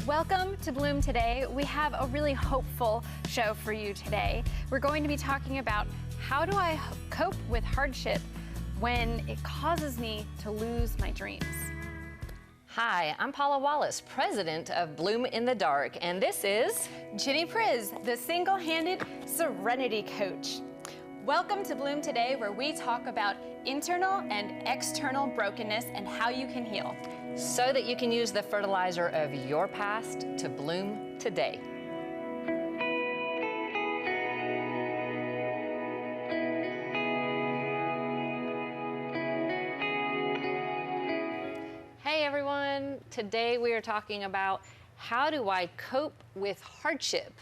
Welcome to Bloom Today. We have a really hopeful show for you today. We're going to be talking about how do I cope with hardship when it causes me to lose my dreams. Hi, I'm Paula Wallace, president of Bloom in the Dark, and this is Ginny Priz, the single-handed serenity coach. Welcome to Bloom Today, where we talk about internal and external brokenness and how you can heal, so that you can use the fertilizer of your past to bloom today. Hey everyone, today we are talking about how do I cope with hardship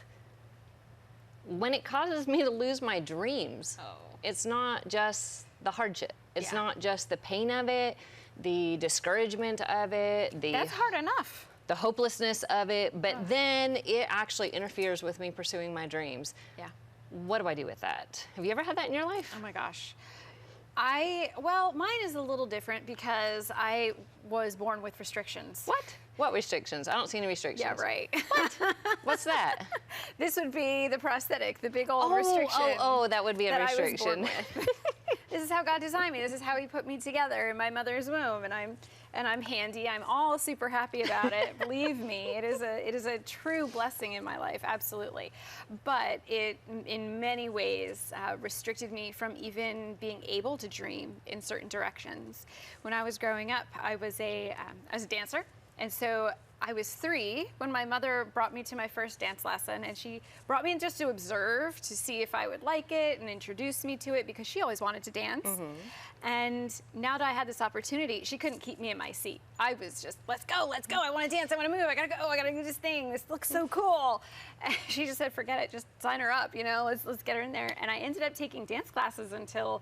when it causes me to lose my dreams. It's not just the hardship. It's not just the pain of it, the discouragement of it, That's hard enough. The hopelessness of it, but then it actually interferes with me pursuing my dreams. Yeah. What do I do with that? Have you ever had that in your life? Oh my gosh. Well, mine is a little different because I was born with restrictions. What? What restrictions? I don't see any restrictions. Yeah, right. What? What's that? This would be the prosthetic, the big old restriction. Oh, that would be a that restriction. I was born with. This is how God designed me. This is how He put me together in my mother's womb, and I'm handy. I'm all super happy about it. Believe me, it is a true blessing in my life, absolutely. But it, in many ways, restricted me from even being able to dream in certain directions. When I was growing up, I was a dancer, and so I was 3 when my mother brought me to my first dance lesson, and she brought me in just to observe, to see if I would like it, and introduce me to it because she always wanted to dance. Mm-hmm. And now that I had this opportunity, she couldn't keep me in my seat. I was just, let's go, I want to dance, I want to move, I gotta go, I gotta do this thing, this looks so cool. And she just said, forget it, just sign her up, you know, let's get her in there. And I ended up taking dance classes until,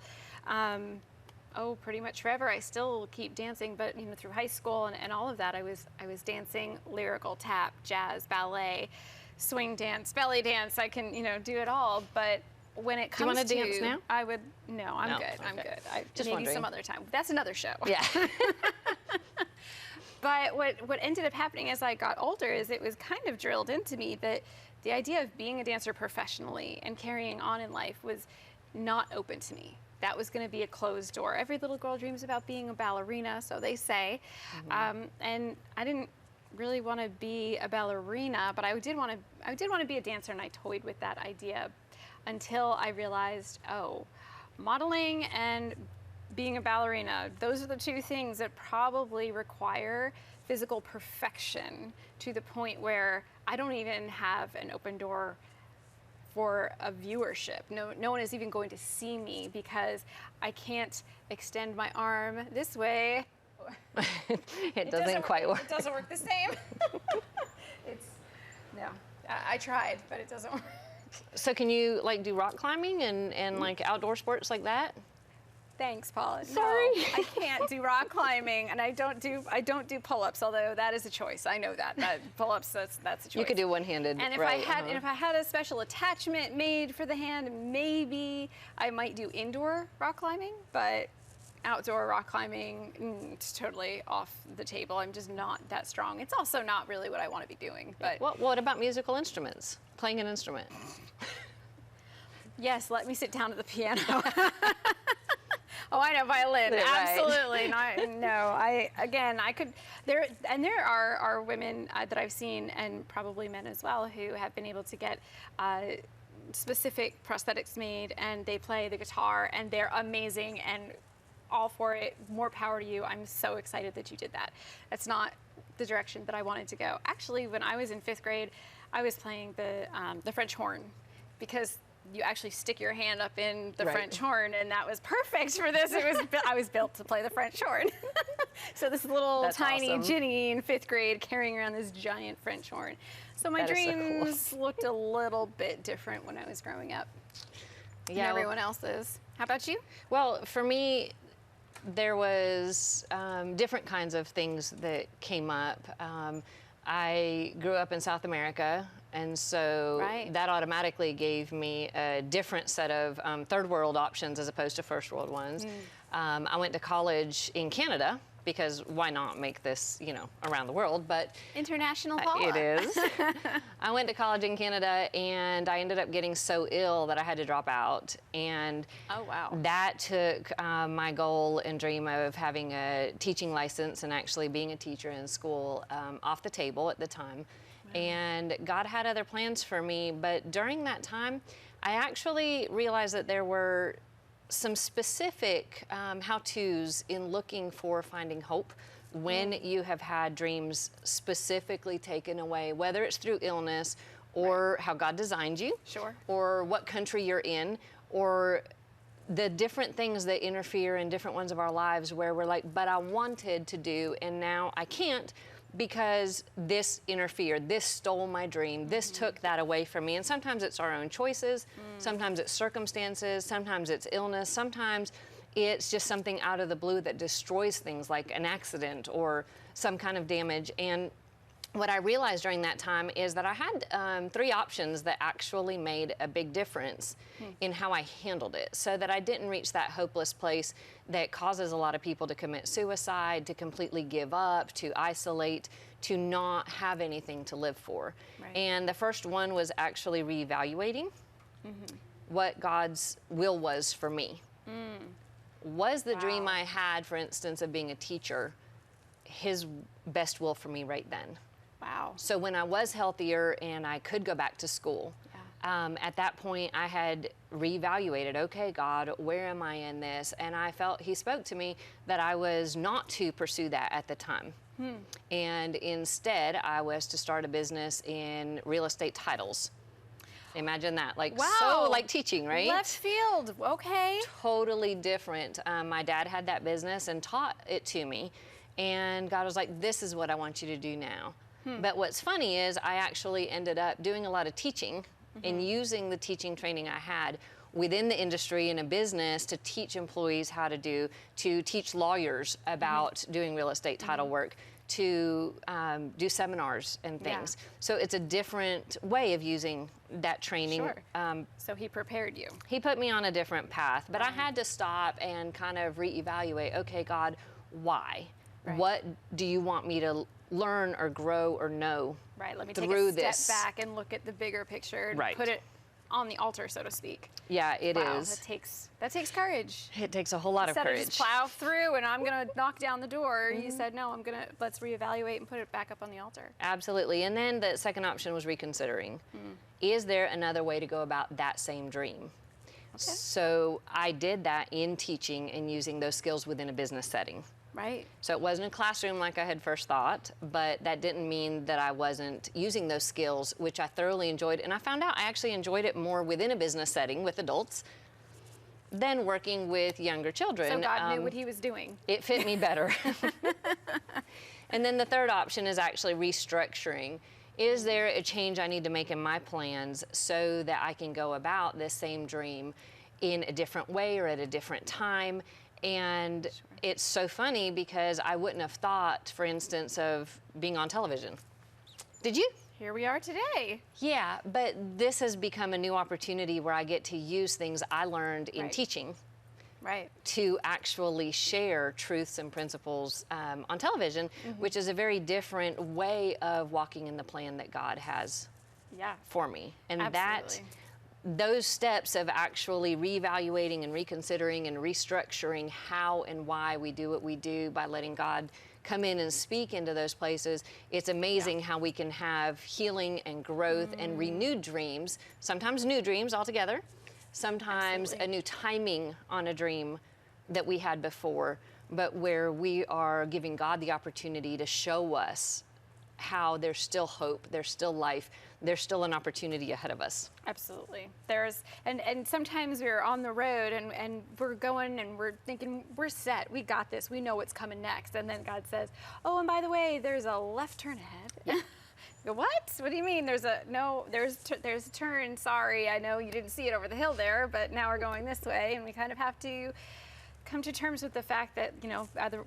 pretty much forever. I still keep dancing, but you know, through high school and all of that, I was dancing lyrical, tap, jazz, ballet, swing dance, belly dance. I can, you know, do it all. But when it comes do you want to dance now? I would. No, I'm good. Okay. I'm good. Just maybe wondering. some other time. That's another show. Yeah. But what ended up happening as I got older is it was kind of drilled into me that the idea of being a dancer professionally and carrying on in life was not open to me. That was going to be a closed door. Every little girl dreams about being a ballerina, so they say. Mm-hmm. And I didn't really want to be a ballerina, but I did want to be a dancer, and I toyed with that idea until I realized, modeling and being a ballerina, those are the 2 things that probably require physical perfection to the point where I don't even have an open door for a viewership. No one is even going to see me because I can't extend my arm this way. it doesn't quite work. It doesn't work the same. I tried, but it doesn't work. So can you like do rock climbing and like outdoor sports like that? Thanks, Paula. Sorry. No, I can't do rock climbing, and I don't do pull-ups. Although that is a choice. I know that pull-ups. That's a choice. You could do one-handed. And if I had a special attachment made for the hand, maybe I might do indoor rock climbing. But outdoor rock climbing, it's totally off the table. I'm just not that strong. It's also not really what I want to be doing. But what about musical instruments? Playing an instrument? Yes, let me sit down at the piano. Oh, I know, violin. Right. Absolutely not. No, I could. There are women that I've seen, and probably men as well, who have been able to get specific prosthetics made, and they play the guitar, and they're amazing, and all for it. More power to you. I'm so excited that you did that. That's not the direction that I wanted to go. Actually, when I was in 5th grade, I was playing the French horn, because you actually stick your hand up in the French horn, and that was perfect for this. I was built to play the French horn. So this little tiny awesome. Ginny in 5th grade carrying around this giant French horn. So my dreams looked a little bit different when I was growing up than everyone else's. How about you? Well, for me, there was different kinds of things that came up. I grew up in South America, and so that automatically gave me a different set of third world options as opposed to first world ones. I went to college in Canada, because why not make this, around the world? But International Paula. it is. I went to college in Canada, and I ended up getting so ill that I had to drop out. And Oh, wow. that took my goal and dream of having a teaching license and actually being a teacher in school off the table at the time. Wow. And God had other plans for me, but during that time, I actually realized that there were some specific how-tos in looking for finding hope when you have had dreams specifically taken away, whether it's through illness or how God designed you, Sure. or what country you're in, or the different things that interfere in different ones of our lives where we're like, but I wanted to do and now I can't because this interfered, this stole my dream, this took that away from me. And sometimes it's our own choices, sometimes it's circumstances, sometimes it's illness, sometimes it's just something out of the blue that destroys things like an accident or some kind of damage. And what I realized during that time is that I had 3 options that actually made a big difference in how I handled it, so that I didn't reach that hopeless place that causes a lot of people to commit suicide, to completely give up, to isolate, to not have anything to live for. Right. And the first one was actually reevaluating what God's will was for me. Was the dream I had, for instance, of being a teacher, His best will for me right then? Wow. So when I was healthier and I could go back to school, at that point I had reevaluated, okay, God, where am I in this? And I felt He spoke to me that I was not to pursue that at the time. And instead, I was to start a business in real estate titles. Imagine that, so like teaching, right? Left field, okay. Totally different. My dad had that business and taught it to me. And God was like, this is what I want you to do now. But what's funny is I actually ended up doing a lot of teaching and using the teaching training I had within the industry in a business to teach employees how to teach lawyers about doing real estate title work, to do seminars and things. So it's a different way of using that training. Sure. So He prepared you. He put me on a different path, but I had to stop and kind of reevaluate, okay, God, why? Right. What do you want me to learn or grow or know Right, let me through take a step this? back and look at the bigger picture and Right. put it on the altar, so to speak. Yeah, it Wow, is. that takes courage. It takes a whole lot of Instead courage. of just plow through and I'm gonna knock down the door, you said, no, let's reevaluate and put it back up on the altar. Absolutely. And then the second option was reconsidering. Is there another way to go about that same dream? So I did that in teaching and using those skills within a business setting. Right. So it wasn't a classroom like I had first thought, but that didn't mean that I wasn't using those skills, which I thoroughly enjoyed. And I found out I actually enjoyed it more within a business setting with adults than working with younger children. So God knew what He was doing. It fit me better. And then the third option is actually restructuring. Is there a change I need to make in my plans so that I can go about this same dream in a different way or at a different time? And it's so funny because I wouldn't have thought, for instance, of being on television. Did you? Here we are today. Yeah, but this has become a new opportunity where I get to use things I learned in teaching Right. to actually share truths and principles on television, which is a very different way of walking in the plan that God has for me. And Absolutely. those steps of actually reevaluating and reconsidering and restructuring how and why we do what we do by letting God come in and speak into those places, it's amazing how we can have healing and growth and renewed dreams, sometimes new dreams altogether, sometimes a new timing on a dream that we had before, but where we are giving God the opportunity to show us how there's still hope, there's still life, there's still an opportunity ahead of us. Absolutely. And sometimes we're on the road and we're going and we're thinking, we're set, we got this, we know what's coming next. And then God says, oh, and by the way, there's a left turn ahead. You go, what? What do you mean? There's a turn. Sorry, I know you didn't see it over the hill there, but now we're going this way. And we kind of have to come to terms with the fact that,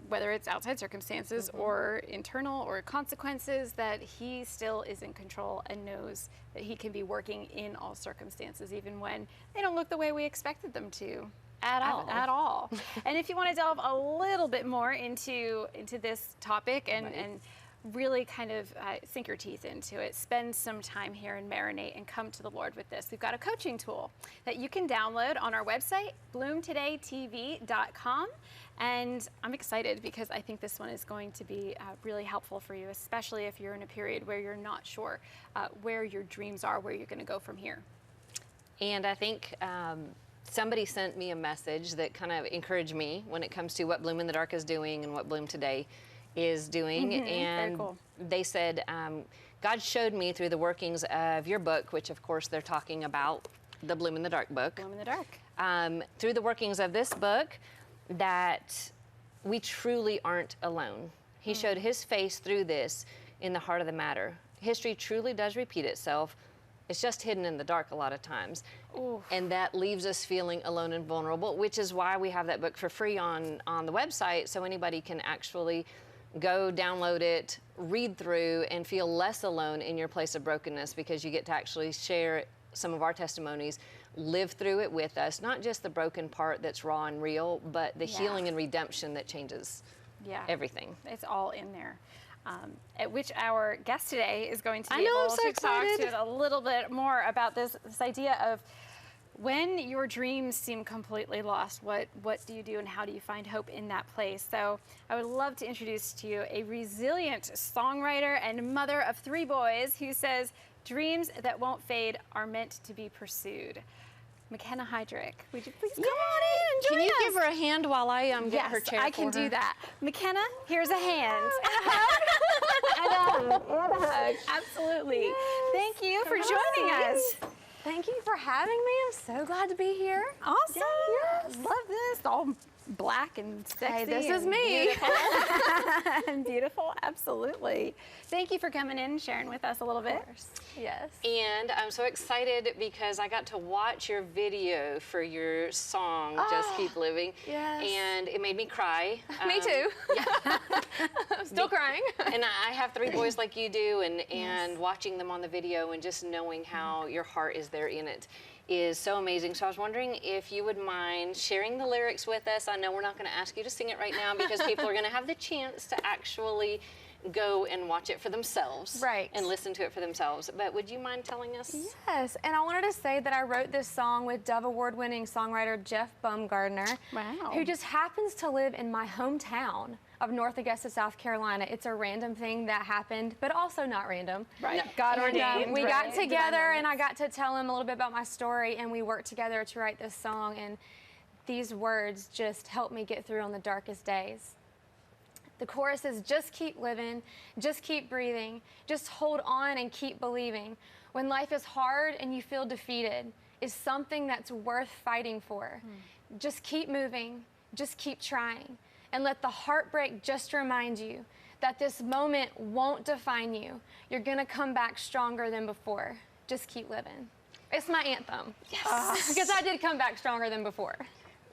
whether it's outside circumstances or internal or consequences, that He still is in control and knows that He can be working in all circumstances, even when they don't look the way we expected them to. At all. At all. And if you want to delve a little bit more into this topic and really kind of sink your teeth into it, spend some time here and marinate and come to the Lord with this. We've got a coaching tool that you can download on our website, bloomtodaytv.com. And I'm excited because I think this one is going to be really helpful for you, especially if you're in a period where you're not sure where your dreams are, where you're going to go from here. And I think somebody sent me a message that kind of encouraged me when it comes to what Bloom in the Dark is doing and what Bloom Today is doing. And very cool. They said, God showed me through the workings of your book, which of course they're talking about the Bloom in the Dark book. Bloom in the Dark. Through the workings of this book, that we truly aren't alone. He showed his face through this in the heart of the matter. History truly does repeat itself. It's just hidden in the dark a lot of times. Oof. And that leaves us feeling alone and vulnerable, which is why we have that book for free on the website, so anybody can actually go download it, read through, and feel less alone in your place of brokenness, because you get to actually share some of our testimonies, live through it with us, not just the broken part that's raw and real, but the healing and redemption that changes everything. It's all in there. At which our guest today is going to be I'm able so to talk excited. to us a little bit more about this idea of when your dreams seem completely lost, what do you do and how do you find hope in that place? So I would love to introduce to you a resilient songwriter and mother of 3 boys who says, dreams that won't fade are meant to be pursued. McKenna Heydrich, would you please come on in and join us? Can you give her a hand while I get her chair I can for her? do that. McKenna, here's a hand. And a hug. And a hug. Absolutely. Yes. Thank you for joining us. Thank you for having me. I'm so glad to be here. Awesome. Yes. Love this. All black and sexy. Hey, this is and me. Beautiful. And beautiful. Absolutely. Thank you for coming in and sharing with us a little bit. Yes. And I'm so excited because I got to watch your video for your song, Just Keep Living. Yes. And it made me cry. Me too. Yeah. I'm still crying. And I have 3 boys like you do, and watching them on the video and just knowing how your heart is there in it is so amazing. So I was wondering if you would mind sharing the lyrics with us. I know we're not going to ask you to sing it right now because people are going to have the chance to actually go and watch it for themselves. Right. And listen to it for themselves. But would you mind telling us? Yes, and I wanted to say that I wrote this song with Dove Award-winning songwriter Jeff Bumgardner, Wow. who just happens to live in my hometown of North Augusta, South Carolina. It's a random thing that happened, but also not random. Right. No. God And, ordained. we right? got together and I got to tell him a little bit about my story, and we worked together to write this song, and these words just helped me get through on the darkest days. The chorus is, just keep living, just keep breathing, just hold on and keep believing. When life is hard and you feel defeated, is something that's worth fighting for. Just keep moving, just keep trying, and let the heartbreak just remind you that this moment won't define you. You're gonna come back stronger than before. Just keep living. It's my anthem. Yes. Because I did come back stronger than before.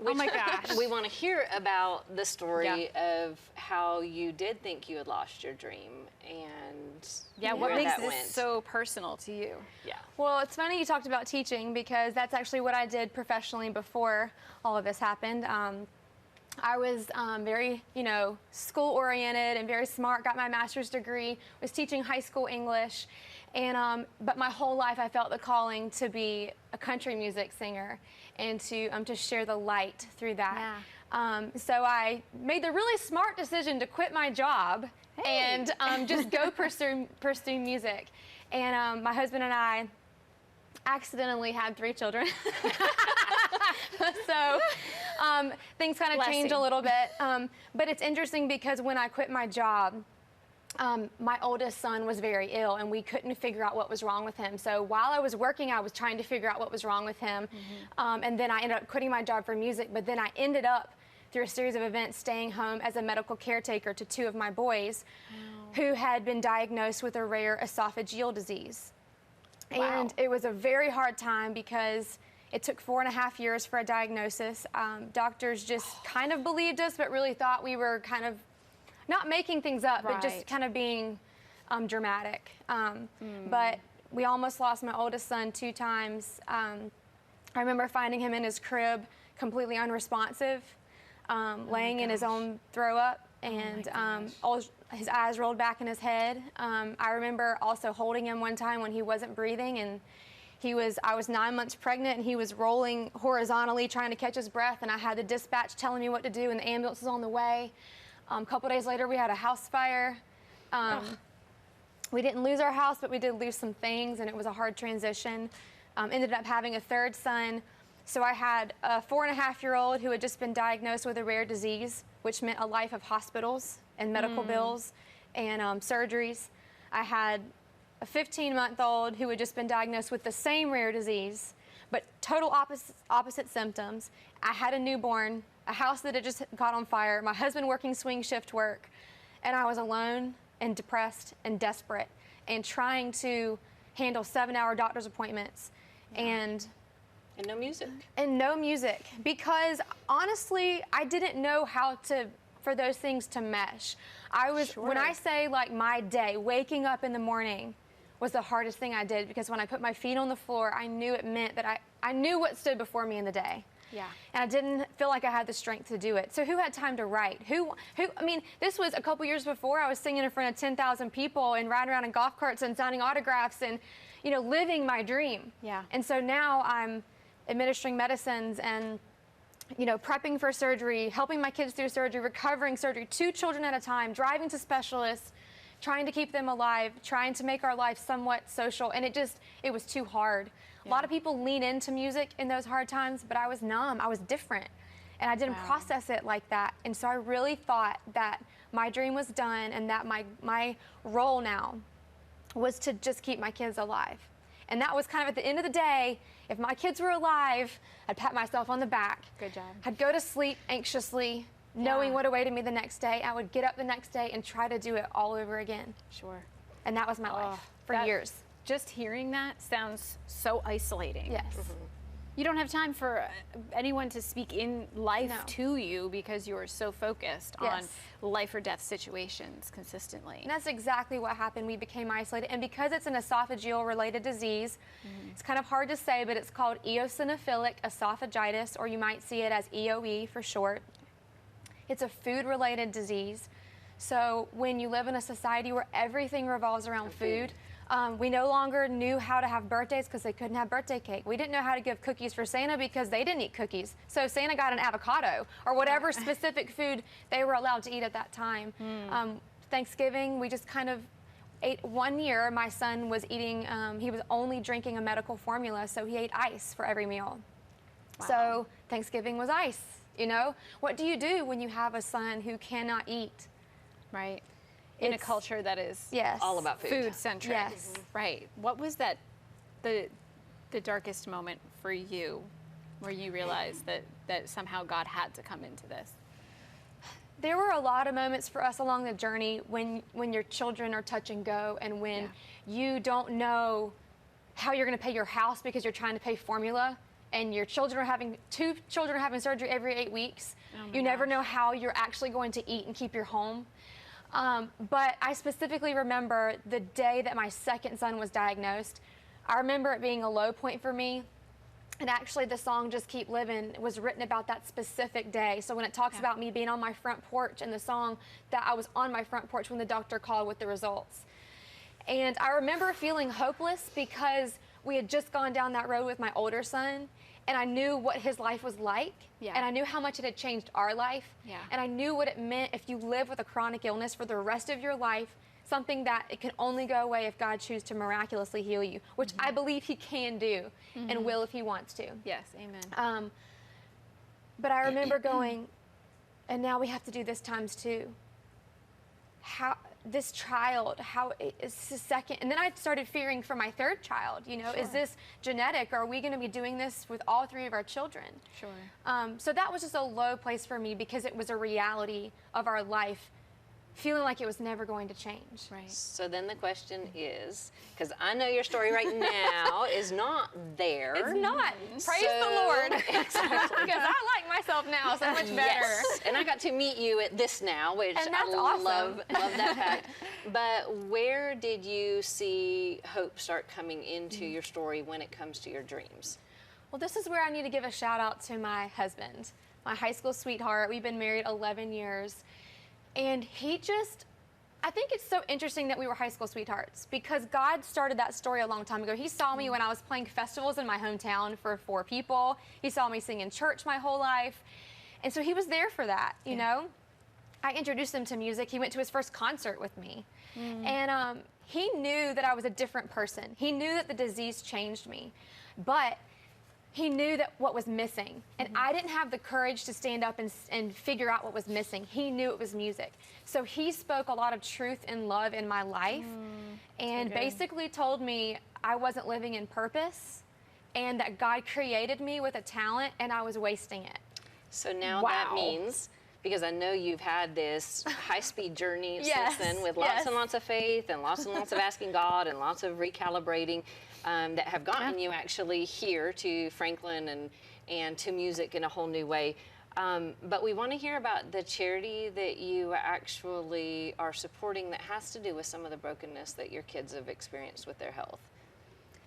Oh my gosh. We want to hear about the story of how you did think you had lost your dream and What where makes that this went. so personal to you? Yeah. Well, it's funny you talked about teaching, because that's actually what I did professionally before all of this happened. I was very, school-oriented and very smart, got my master's degree, was teaching high school English, and but my whole life I felt the calling to be a country music singer and to share the light through that. Yeah. So I made the really smart decision to quit my job and just go pursue music. And my husband and I accidentally had 3 children. So things kind of changed a little bit. But it's interesting because when I quit my job, my oldest son was very ill and we couldn't figure out what was wrong with him. So while I was working, I was trying to figure out what was wrong with him. And then I ended up quitting my job for music, but then I ended up, through a series of events, staying home as a medical caretaker to 2 of my boys who had been diagnosed with a rare esophageal disease. Wow. And it was a very hard time because it took 4.5 years for a diagnosis. Doctors just kind of believed us, but really thought we were kind of not making things up, but just kind of being dramatic. But we almost lost my oldest son 2 times. I remember finding him in his crib, completely unresponsive, laying in his own throw up, and his eyes rolled back in his head. I remember also holding him one time when he wasn't breathing, and I was 9 months pregnant, and he was rolling horizontally trying to catch his breath, and I had the dispatch telling me what to do, and the ambulance was on the way. A couple days later, we had a house fire. We didn't lose our house, but we did lose some things, and it was a hard transition. Ended up having a third son. So I had a 4.5-year-old who had just been diagnosed with a rare disease, which meant a life of hospitals and medical bills and surgeries. I had a 15-month-old who had just been diagnosed with the same rare disease, but total opposite symptoms. I had a newborn, a house that had just got on fire, my husband working swing shift work, and I was alone and depressed and desperate and trying to handle 7-hour doctor's appointments. And no music. And no music, because honestly, I didn't know how for those things to mesh. When I say like my day, waking up in the morning was the hardest thing I did, because when I put my feet on the floor, I knew it meant that I knew what stood before me in the day. Yeah. And I didn't feel like I had the strength to do it. So who had time to write? I mean, this was a couple years before I was singing in front of 10,000 people and riding around in golf carts and signing autographs and, living my dream. Yeah. And so now I'm administering medicines and, prepping for surgery, helping my kids through surgery, recovering surgery, 2 children at a time, driving to specialists, trying to keep them alive, trying to make our life somewhat social. And it was too hard. Yeah. A lot of people lean into music in those hard times, but I was numb. I was different. And I didn't process it like that. And so I really thought that my dream was done, and that my role now was to just keep my kids alive. And that was kind of at the end of the day, if my kids were alive, I'd pat myself on the back. Good job. I'd go to sleep anxiously, knowing what awaited me the next day. I would get up the next day and try to do it all over again. Sure. And that was my life for years. Just hearing that sounds so isolating. Yes. Mm-hmm. You don't have time for anyone to speak in life to you, because you're so focused on life or death situations consistently. And that's exactly what happened. We became isolated. And because it's an esophageal related disease, it's kind of hard to say, but it's called eosinophilic esophagitis, or you might see it as EOE for short. It's a food related disease. So when you live in a society where everything revolves around food, we no longer knew how to have birthdays because they couldn't have birthday cake. We didn't know how to give cookies for Santa because they didn't eat cookies. So Santa got an avocado or whatever specific food they were allowed to eat at that time. Thanksgiving, we just kind of ate. One year, my son was eating, he was only drinking a medical formula, so he ate ice for every meal. Wow. So Thanksgiving was ice, What do you do when you have a son who cannot eat? Right. In a culture that is all about food centric. Yes. Right. What was the darkest moment for you where you realized that somehow God had to come into this? There were a lot of moments for us along the journey when your children are touch and go, and when you don't know how you're going to pay your house because you're trying to pay formula, and your children are having 2 children are having surgery every 8 weeks. You never know how you're actually going to eat and keep your home. But I specifically remember the day that my second son was diagnosed. I remember it being a low point for me. And actually the song Just Keep Living was written about that specific day. So when it talks about me being on my front porch in the song, that I was on my front porch when the doctor called with the results. And I remember feeling hopeless because we had just gone down that road with my older son, and I knew what his life was like, and I knew how much it had changed our life, and I knew what it meant if you live with a chronic illness for the rest of your life, something that it can only go away if God chooses to miraculously heal you, which I believe he can do and will if he wants to. Yes, amen. But I remember going, and now we have to do this times 2. How this child, how is his second, and then I started fearing for my third child, is this genetic? Are we going to be doing this with all 3 of our children? Sure. So that was just a low place for me, because it was a reality of our life, feeling like it was never going to change. Right. So then the question is, because I know your story right now is not there. It's not. Praise the Lord. Exactly. Because I like myself now so much better. Yes. And I got to meet you at this now, which and that's I awesome. love that fact. But where did you see hope start coming into your story when it comes to your dreams? Well, this is where I need to give a shout out to my husband, my high school sweetheart. We've been married 11 years. And I think it's so interesting that we were high school sweethearts because God started that story a long time ago. He saw me when I was playing festivals in my hometown for 4 people. He saw me sing in church my whole life. And so he was there for that, you know? I introduced him to music. He went to his first concert with me. And he knew that I was a different person. He knew that the disease changed me. But he knew that what was missing. And I didn't have the courage to stand up and figure out what was missing. He knew it was music. So he spoke a lot of truth and love in my life and basically told me I wasn't living in purpose and that God created me with a talent and I was wasting it. So now that means, because I know you've had this high-speed journey since then with lots and lots of faith and lots of asking God and lots of recalibrating, that have gotten you actually here to Franklin and to music in a whole new way. But we want to hear about the charity that you actually are supporting that has to do with some of the brokenness that your kids have experienced with their health.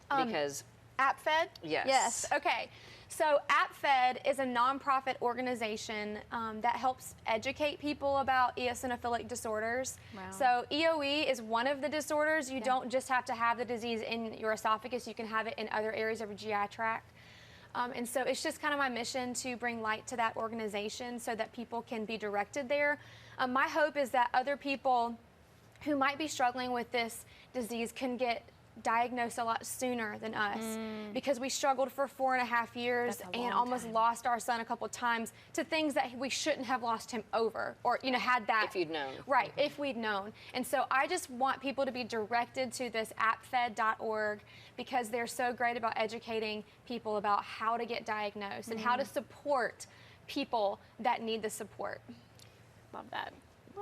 Because AppFed? Yes. Yes. Okay. So AppFed is a nonprofit organization that helps educate people about eosinophilic disorders. Wow. So EOE is one of the disorders. You don't just have to have the disease in your esophagus. You can have it in other areas of your GI tract. And so it's just kind of my mission to bring light to that organization so that people can be directed there. My hope is that other people who might be struggling with this disease can get diagnosed a lot sooner than us because we struggled for 4.5 years and almost lost our son a couple of times to things that we shouldn't have lost him over, or had that if you'd known. Right, if we'd known. And so I just want people to be directed to this appfed.org because they're so great about educating people about how to get diagnosed and how to support people that need the support. Love that.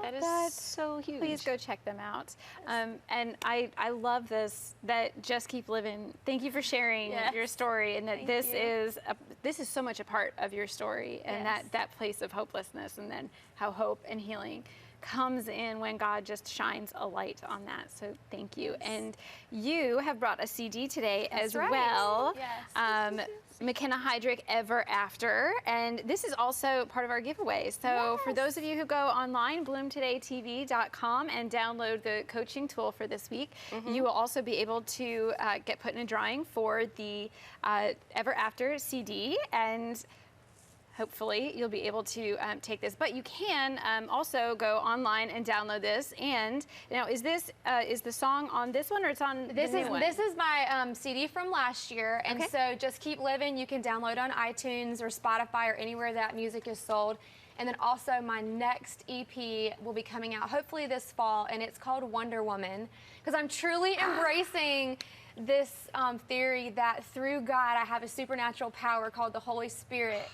That is so huge. Please go check them out. And I love this, that Just Keep Living. Thank you for sharing your story, and that this is so much a part of your story, and that place of hopelessness, and then how hope and healing comes in when God just shines a light on that. So thank you. And you have brought a CD today as well. Yes. McKenna Heydrich, Ever After, and this is also part of our giveaway. So for those of you who go online, bloomtodaytv.com, and download the coaching tool for this week, you will also be able to get put in a drawing for the Ever After CD, and hopefully you'll be able to take this. But you can also go online and download this. And now, is the song on this one, or it's on this the new one? This is my CD from last year, and so Just Keep Living you can download on iTunes or Spotify or anywhere that music is sold. And then also my next EP will be coming out hopefully this fall, and it's called Wonder Woman, because I'm truly embracing this theory that through God I have a supernatural power called the Holy Spirit,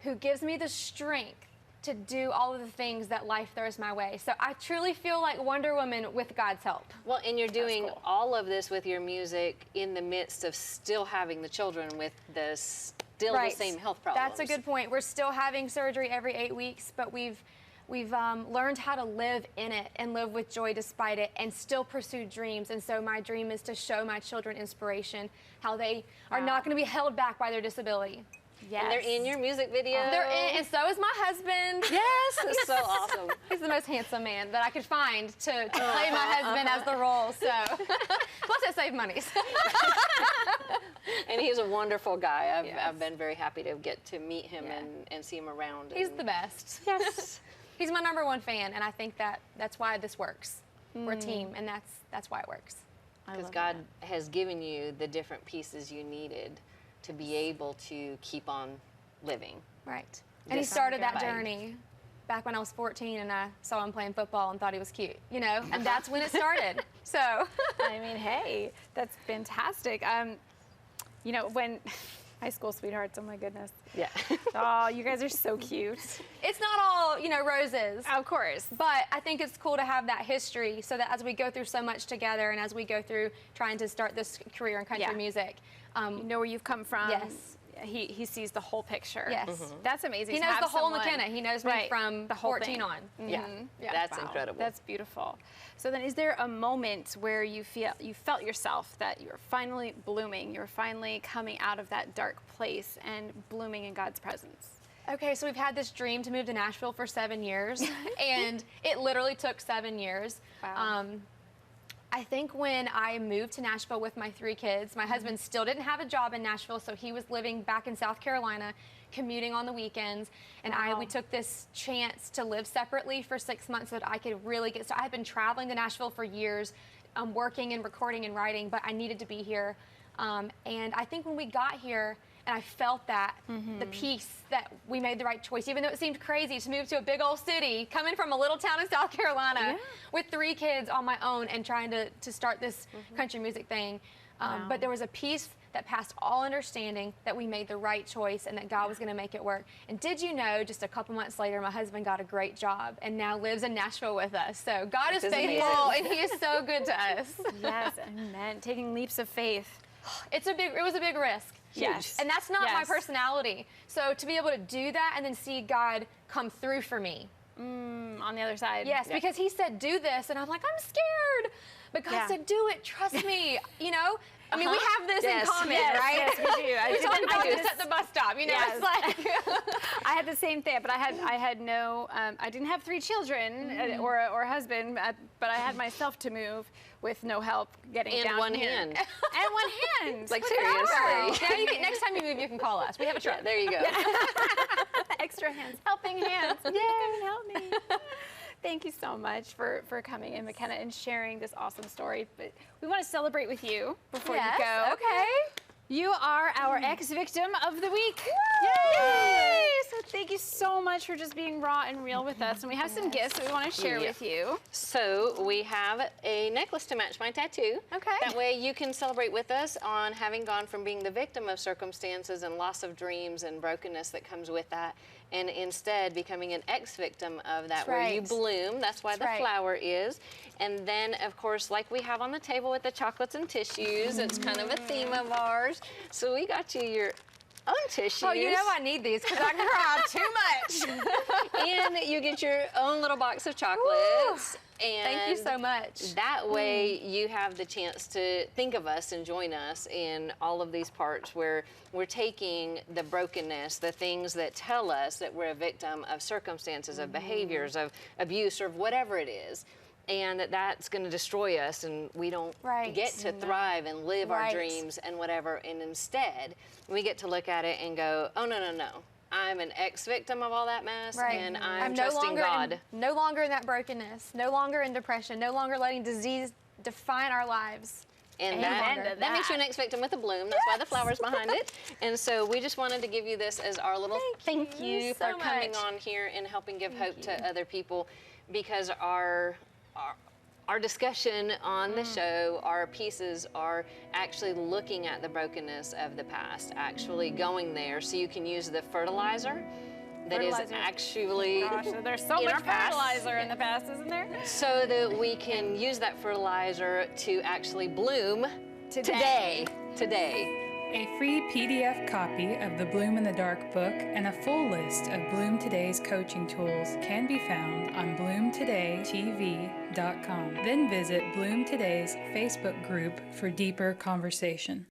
who gives me the strength to do all of the things that life throws my way. So I truly feel like Wonder Woman with God's help. Well, and you're doing all of this with your music in the midst of still having the children with the same health problems. That's a good point. We're still having surgery every 8 weeks, but we've learned how to live in it and live with joy despite it and still pursue dreams. And so my dream is to show my children inspiration, how they are not going to be held back by their disability. Yes. And they're in your music video. They're in, and so is my husband. Yes, it's so awesome. He's the most handsome man that I could find to play my husband as the role. So, plus it saved money. And he's a wonderful guy. I've been very happy to get to meet him and see him around. He's the best. Yes. He's my #1 fan, and I think that's why this works. We're a team, and that's why it works. Because God has given you the different pieces you needed to be able to keep on living. Right. And he started that journey back when I was 14, and I saw him playing football and thought he was cute, and that's when it started. So, I mean, hey, that's fantastic. When high school sweethearts, oh my goodness. Yeah. Oh, you guys are so cute. It's not all, roses. Of course. But I think it's cool to have that history so that as we go through so much together and as we go through trying to start this career in country music, you know where you've come from. Yes. he sees the whole picture. Yes. That's amazing. He to knows have the whole someone- McKenna. He knows me Right, from the whole 14 thing. on. Yeah, Yeah. that's Wow, incredible. That's beautiful. So then, is there a moment where you felt yourself that you're finally blooming, you're finally coming out of that dark place and blooming in God's presence? Okay, so we've had this dream to move to Nashville for 7 years, and it literally took 7 years. Wow. I think when I moved to Nashville with my 3 kids, my husband still didn't have a job in Nashville, so he was living back in South Carolina, commuting on the weekends, and we took this chance to live separately for 6 months so that I could really get started. I had been traveling to Nashville for years, working and recording and writing, but I needed to be here. And I think when we got here, and I felt that, the peace that we made the right choice, even though it seemed crazy to move to a big old city, coming from a little town in South Carolina with 3 kids on my own and trying to start this country music thing. But there was a peace that passed all understanding that we made the right choice and that God was going to make it work. And did you know, just a couple months later, my husband got a great job and now lives in Nashville with us. So God is faithful and he is so good to us. Yes, amen. Taking leaps of faith. It was a big risk. Yes. And that's not my Yes. personality. So to be able to do that and then see God come through for me. On the other side. Yes, because he said, do this. And I'm like, I'm scared. But God said, do it. Trust me. You know? I mean, we have this in common, right? Yes, we do. We talk about this at the bus stop. You know, Yes. it's like. I had the same thing, but I had no. I didn't have 3 children or a husband, but I had myself to move with no help getting And down one here. hand. And one hand. Like, Now seriously. next time you move, you can call us. We have a truck. There you go. Extra hands, helping hands. Yay, help me. Thank you so much for coming in, McKenna, and sharing this awesome story. But we want to celebrate with you before you go. Okay. You are our ex-victim of the week. Yay! Yay! So thank you so much for just being raw and real with us. And we have some gifts that we want to share with you. So we have a necklace to match my tattoo. Okay. That way you can celebrate with us on having gone from being the victim of circumstances and loss of dreams and brokenness that comes with that, and instead becoming an ex-victim of that, That's where you right. bloom. That's why That's the right. flower is. And then, of course, like we have on the table with the chocolates and tissues, it's kind of a theme of ours. So we got you your own tissues. Oh, you know I need these because I cry too much. And you get your own little box of chocolates. And Thank you so much. that way you have the chance to think of us and join us in all of these parts where we're taking the brokenness, the things that tell us that we're a victim of circumstances, of behaviors, of abuse, or of whatever it is, and that's going to destroy us, and we don't Right. get to thrive and live our Right. dreams and whatever. And instead, we get to look at it and go, oh, no, no, no. I'm an ex-victim of all that mess, and I'm no trusting longer God. no longer in that brokenness, no longer in depression, no longer letting disease define our lives. And Amen to that makes you an that. ex-victim with a bloom. That's why the flower's behind it. And so we just wanted to give you this as our little thank you you for so coming much. on here and helping give hope to other people, because our discussion on the show, our pieces are actually looking at the brokenness of the past, actually going there so you can use the fertilizer that is Fertilizer. actually Gosh, there's so in much our past. fertilizer in the past, isn't there? so that we can use that fertilizer to actually bloom today. A free PDF copy of the Bloom in the Dark book and a full list of Bloom Today's coaching tools can be found on bloomtodaytv.com. Then visit Bloom Today's Facebook group for deeper conversation.